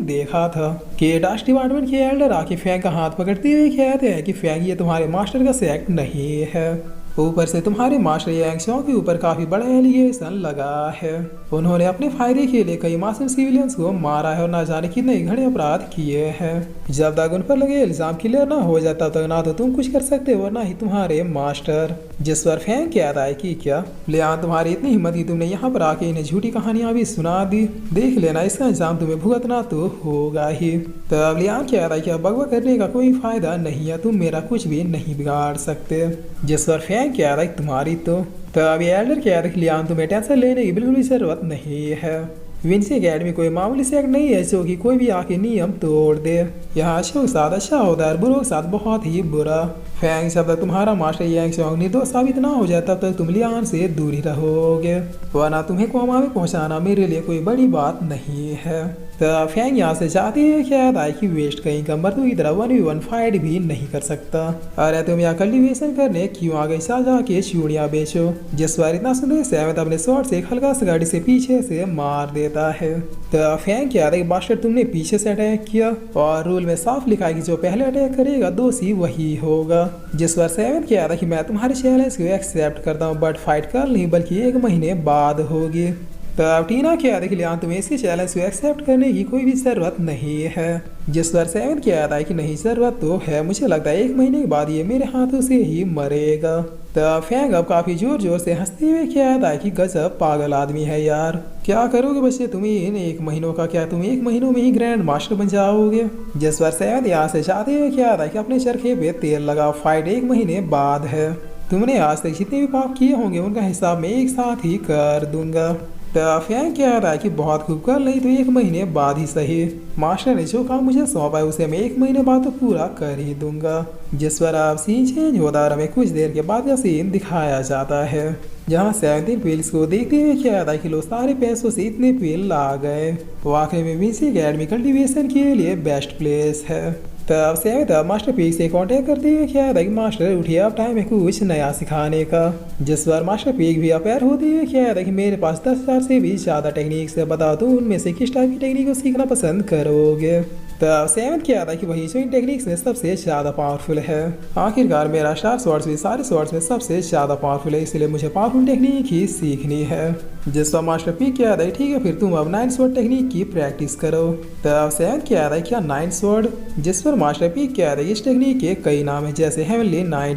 तुमने देखा था कि डांस डिपार्टमेंट के एल्डर आके फैंग का हाथ पकड़ते हुए कहते हैं कि फैंग ये तुम्हारे मास्टर का सेक्ट नहीं है। ऊपर से तुम्हारे मास्टर यांगशॉ के ऊपर काफी बड़ा एलिगेशन लगा है। उन्होंने अपने फायदे के लिए कई मासूम सिविलियंस को मारा है और ना जाने कितने घने अपराध किए हैं। जब तक उन पर लगे इल्जाम क्लियर ना हो जाता तक ना तो तुम कुछ कर सकते हो ना ही तुम्हारे मास्टर। जिस पर फैंग कहता है कि क्या लियान तुम्हारी इतनी हिम्मत की तुमने यहाँ पर आके इन्हें झूठी कहानियां भी सुना दी, देख लेना इसका इंजाम तुम्हें भुगतना तो होगा ही। तब लियान कहता है कि अब बकवा करने का कोई फायदा नहीं है, तुम मेरा कुछ भी नहीं बिगाड़ सकते। जिस पर फैंग कहता है तुम्हारी तो तब एल्डर कहता है कि लियान तुम्हें टेंशन लेने की बिल्कुल भी जरूरत नहीं है। विंसी एकेडमी कोई मामूली सेक्ट नहीं है जो कि कोई भी आके नियम तोड़ दे। यहाँ अच्छों के साथ अच्छा होता है, बुरों के साथ बहुत ही बुरा। फैंग जब तक तुम्हारा मास्टर यांगशॉ निर्दोष साबित ना हो जाए तब तक तुम लियान से दूर ही रहोगे, वरना तुम्हें कोमा में पहुंचाना मेरे लिए कोई बड़ी बात नहीं है। तो फैंग यहाँ से जाती है ख्याल आए कि वेस्ट कहीं का मर्द की तरह 1v1 फाइट भी नहीं कर सकता। अरे तुम यहाँ कल्टिवेशन करने क्यों आ गई, साजा के चूड़ियाँ बेचो। जिस बार इतना सुनने से अपने स्वॉर्ड से एक हल्का सा गाड़ी से पीछे से मार देता है। तो फैंग क्या था मास्टर तुमने पीछे से अटैक किया और रूल में साफ लिखा है कि जो पहले अटैक करेगा दोषी वही होगा। जिस बार सेवन क्या था कि मैं तुम्हारे चैलेंज को एक्सेप्ट करता हूँ बट फाइट कल नहीं बल्कि 1 महीने बाद होगी। तब टीना क्या था कि लियान तुम्हें इसके चैलेंज को एक्सेप्ट करने की कोई भी जरूरत नहीं है। जिस बार सेवन क्या था कि नहीं जरूरत तो है, मुझे लगता है 1 महीने के बाद ये मेरे हाथों से ही मरेगा। तब फैंग अब काफी जोर जोर से हंसते हुए क्या था कि गजब पागल आदमी है यार, क्या करोगे बच्चे तुम इन 1 महीनों का, क्या तुम 1 महीनों में ही ग्रैंड मास्टर बन जाओगे। जिस बार सेवन यहाँ से चाहते हुए क्या था कि अपने चरखे पे तेल लगाओ, फाइट 1 महीने बाद है। तुमने आज तक जितने भी पाप किए होंगे उनका हिसाब मैं एक साथ ही कर दूंगा। फैंग कह रहा है कि बहुत खूब कर नहीं तो 1 महीने बाद ही सही, मास्टर ने जो काम मुझे सौंपा है उसे मैं 1 महीने बाद तो पूरा कर ही दूंगा। जिस पर आप सीन चेंज होता और हमें कुछ देर के बाद का सीन दिखाया जाता है जहाँ 17 पील्स को देखते हुए क्या था कि लोग सारे पैसों से इतने पील आ गए। वाकई में विंसी एकेडमी कल्टिवेशन के लिए बेस्ट प्लेस है। तब से तब मास्टर पीक से कांटेक्ट करते हुए क्या था कि मास्टर उठिए अब टाइम है कुछ नया सिखाने का। जिस बार मास्टर पीक भी अपेयर होते हुए क्या था कि मेरे पास 10,000 से भी ज़्यादा टेक्निक्स है, बता दो उनमें से किस टाइप की टेक्निक को सीखना पसंद करोगे। तब सेवन क्या था कि वही जो इन टेक्निक्स में सबसे ज़्यादा पावरफुल है। आखिरकार मेरा स्टार स्वॉर्ड्स भी सारे स्वॉर्ड्स में सबसे ज़्यादा पावरफुल है, इसलिए मुझे पावरफुल टेक्निक ही सीखनी है। जिस पर मास्टर पी क्या था ठीक है फिर तुम अब 9 स्वॉर्ड टेक्निक की प्रैक्टिस करो। तब सेवन क्या था क्या 9 स्वॉर्ड। जिस पर मास्टर पी क्या था इस टेक्निक के कई नाम है जैसे heavenly 9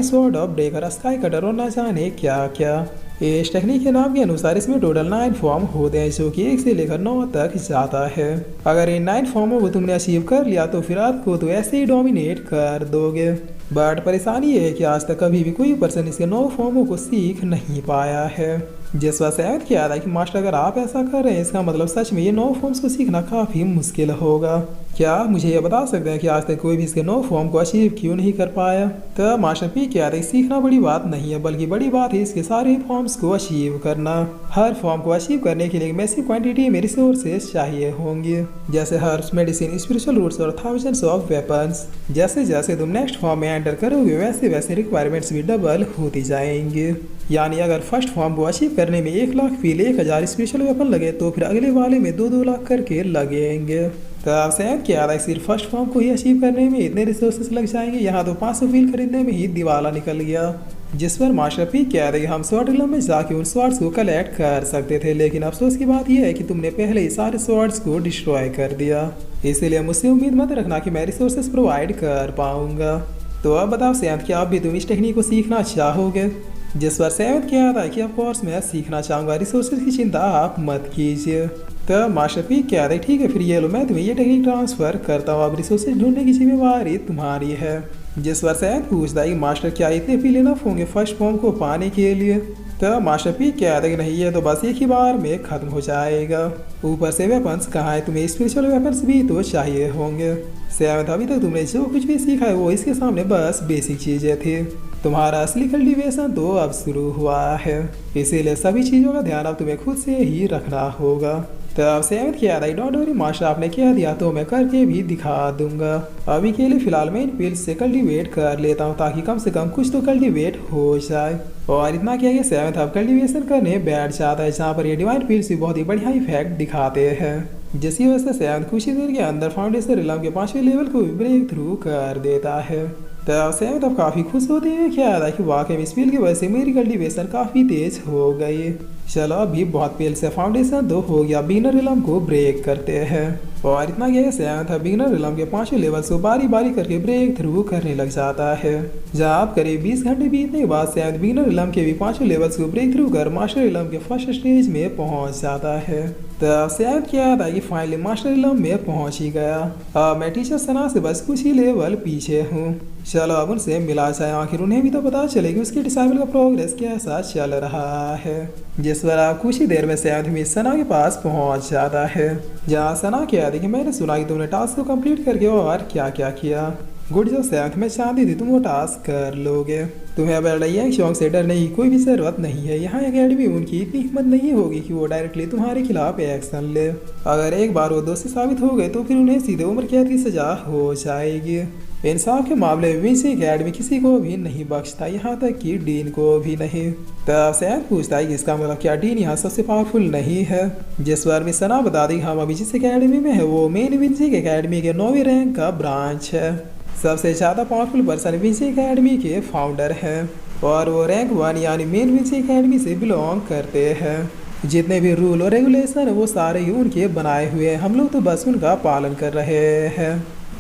sword of breaker, sky cutter और न जाने क्या क्या। इस टेक्निक के नाम के अनुसार इसमें टोटल 9 फॉर्म होते हैं जो कि 1 से लेकर 9 तक जाता है। अगर इन 9 फॉर्मों को तुमने अचीव कर लिया तो फिर आपको तो ऐसे ही डोमिनेट कर दोगे। बट परेशानी ये है कि आज तक कभी भी कोई पर्सन इसके 9 फॉर्मों को सीख नहीं पाया है। जिस वजह से किया था कि मास्टर अगर आप ऐसा कर रहे हैं इसका मतलब सच में ये 9 फॉर्म्स को सीखना काफ़ी मुश्किल होगा। क्या मुझे ये बता सकते हैं कि आज तक कोई भी इसके 9 फॉर्म को अचीव क्यों नहीं कर पाया। तो मास्टर पी क्या था सीखना बड़ी बात नहीं है बल्कि बड़ी बात है इसके सारे फॉर्म्स को अचीव करना। हर फॉर्म को अचीव करने के लिए मैसिव क्वांटिटी में रिसोर्सेज चाहिए होंगे जैसे हर्ब्स, मेडिसिन, स्पिरिचुअल रूट्स और थाउजेंड्स ऑफ वेपन्स। जैसे जैसे तुम नेक्स्ट फॉर्म में एंटर करोगे वैसे वैसे रिक्वायरमेंट्स भी डबल होती जाएंगे। यानी अगर फर्स्ट फॉर्म को अचीव करने में 1 लाख फील 1000 स्पेशल वेपन लगे तो फिर अगले वाले में 2-2 लाख करके लगेंगे। तो आपसे क्या था सिर्फ फर्स्ट फॉर्म को ही अचीव करने में इतने रिसोर्सेस लग जाएंगे, यहाँ तो 500 फील खरीदने में ही दिवाला निकल गया। जिस पर मास्टर पी कह रहे हम स्वॉर्ड क्लब में जाके उन स्वॉर्ड्स को कलेक्ट कर सकते थे, लेकिन अफसोस की बात यह है कि तुमने पहले ही सारे स्वॉर्ड्स को डिस्ट्रॉय कर दिया, इसीलिए मुझसे उम्मीद मत रखना कि मैं रिसोर्सेस प्रोवाइड कर पाऊंगा। तो अब बताओ सेवंथ क्या आप भी तुम इस टेक्निक को सीखना चाहोगे। जिस पर सेवंथ क्या था कि ऑफकोर्स मैं सीखना चाहूँगा, रिसोर्सेज की चिंता आप मत कीजिए। तो मास्टर पी क्या रहे ठीक है फिर ये लो मैं तुम्हें ये टेक्निक ट्रांसफर करता हूँ, अब रिसोर्सेज ढूंढने की जिम्मेवारी तुम्हारी है। जिस पर सेवंथ पूछता है कि मास्टर क्या इतने फील इनफ होंगे फर्स्ट फॉर्म को पाने के लिए। तो मास्टर पी क्या था कि नहीं ये तो बस एक ही बार में खत्म हो जाएगा, ऊपर से वेपन्स कहाँ है, तुम्हें स्पिरिचुअल वेपन्स भी तो चाहिए होंगे। सेवंथ अभी तक तुमने जो कुछ भी सीखा है वो इसके सामने बस बेसिक चीजें थी, तुम्हारा असली कल्टिवेशन तो अब शुरू हुआ है, इसीलिए सभी चीज़ों का ध्यान अब तुम्हें खुद से ही रखना होगा। तो अब सेवंथ क्या था डोंट वरी मास्टर आपने कह दिया तो मैं करके भी दिखा दूंगा। अभी के लिए फिलहाल मैं इन फील्ड से कल्टिवेट कर लेता हूँ ताकि कम से कम कुछ तो कल्टिवेट हो जाए। और इतना क्या कि सेवंथ अब कल्टिवेशन करने बैठ जाता है जहाँ पर ये डिवाइन फील्ड भी बहुत ही बढ़िया इफेक्ट दिखाते हैं। जिसकी वजह से सैयद कुछ ही देर के अंदर फाउंडेशन रिलम के 5वें लेवल को ब्रेक थ्रू कर देता है। तो सैयद अब काफ़ी खुश होती है, ख्याल है कि वाकई में इस फील की वजह से मेरी कल्टीवेशन काफ़ी तेज हो गई। चलो अभी बहुत पहले से फाउंडेशन 2 हो गया, बिगिनर रिलम को ब्रेक करते हैं। और इतना क्या सैयद था बिगिनर रिलम के 5वें लेवल से बारी बारी करके ब्रेक थ्रू करने लग जाता है। जहाँ आप करीब 20 घंटे बीतने के बाद सैयद बिगिनर रिलम के भी 5वें लेवल को ब्रेक थ्रू कर मास्टर रिलम के फर्स्ट स्टेज में पहुंच जाता है। तो सैयद क्या था कि फाइनली मास्टर रिलम में पहुंच ही गया। मैं टीचर सना से बस कुछ ही लेवल पीछे हूँ। चलो अब उनसे मिला जाए, आखिर उन्हें भी तो पता चले कि उसके डिसाइबल का प्रोग्रेस कैसा चल रहा है। जिस पर आप कुछ ही देर में सैयद भी सना के पास पहुंच जाता है। जहाँ सना कह रही कि मैंने सुना कि तुमने टास्क को कंप्लीट करके और क्या क्या किया। गुड जो सैयद, मैं चाहती थी तुम वो टास्क कर लोगे। तुम्हें अब लड़ाई शौक से डरने की कोई भी जरूरत नहीं है। यहाँ अकेडमी उनकी इतनी हिम्मत नहीं होगी कि वो डायरेक्टली तुम्हारे खिलाफ एक्शन ले। अगर एक बार वो दोषी साबित हो गए तो फिर उन्हें सीधे उम्र कैद की सजा हो जाएगी। इंसाफ के मामले में विंसी अकेडमी किसी को भी नहीं बख्शता, यहाँ तक कि डीन को भी नहीं। तब सैयद पूछता है कि इसका मतलब क्या डीन यहाँ सबसे पावरफुल नहीं है। जिस बार में सना बता दी हम अभी जिस अकेडमी में है वो मेन विंसी अकेडमी के 9वीं रैंक का ब्रांच है। सबसे ज़्यादा पावरफुल पर्सन विंसी अकेडमी के फाउंडर हैं और वो रैंक 1 यानी मेन विंसी अकेडमी से बिलोंग करते हैं। जितने भी रूल और रेगुलेशन है वो सारे ही उनके बनाए हुए हैं, हम लोग तो बस उनका पालन कर रहे हैं।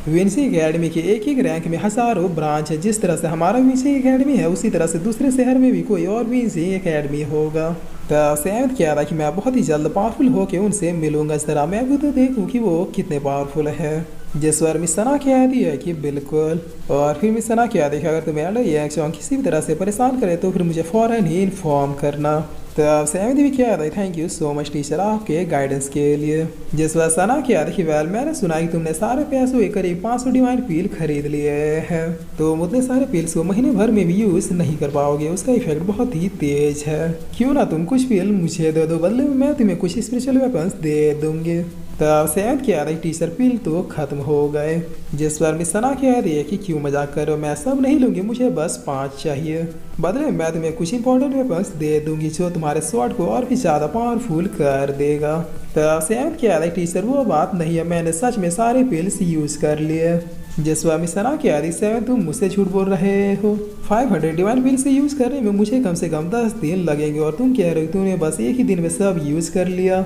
विंसी अकेडमी के एक एक रैंक में हजारों ब्रांच है। जिस तरह से हमारा विंसी अकेडमी है उसी तरह से दूसरे शहर में भी कोई और विंसी अकेडमी होगा। तो सैयद कह रहा कि मैं बहुत ही जल्द पावरफुल होकर उनसे मिलूंगा, जरा मैं भी तो देखूँ कि वो कितने पावरफुल है। जिस पर मिस सना कहती है कि बिल्कुल। और फिर मिस सना कहती है कि अगर तुम्हें रिएक्शन किसी भी तरह से परेशान करे तो फिर मुझे फ़ौरन ही इन्फॉर्म करना। तो अब सैयद भी क्या था, thank you so much teacher आपके गाइडेंस के लिए। जिस बार सना किया था कि वेल मैंने सुना कि तुमने सारे पैसों के करीब 500 डिवाइन पील खरीद लिए हैं, तो उतने सारे पील्स को महीने भर में भी यूज़ नहीं कर पाओगे, उसका इफेक्ट बहुत ही तेज है। क्यों ना तुम कुछ पील मुझे दे दो, बदले में मैं तुम्हें कुछ स्पेशल वेपन्स दे दूंगी। तब सैयद कह रही टीचर पील तो खत्म हो गए। जिस पर मिस सना कह रही है कि क्यों मजाक करो, मैं सब नहीं लूंगी, मुझे बस 5 चाहिए, बदले में मैं तुम्हें कुछ इंपॉर्टेंट वेपन्स दे दूंगी जो तुम्हारे स्वॉर्ड को और भी ज़्यादा पावरफुल कर देगा। तब सैयद कह रही टीचर वो बात नहीं है, मैंने सच में सारे पिल्स यूज़ कर लिए। जिस पर मिस सना कह रही सैयद तुम मुझसे झूठ बोल रहे हो, 500 डिवाइन पिल से यूज़ करने में मुझे कम से कम 10 दिन लगेंगे और तुम कह रहे हो तुमने बस एक ही दिन में सब यूज़ कर लिया।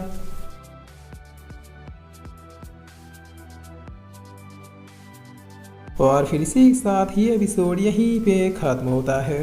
और फिर इसी के साथ ही एपिसोड यहीं पे ख़त्म होता है।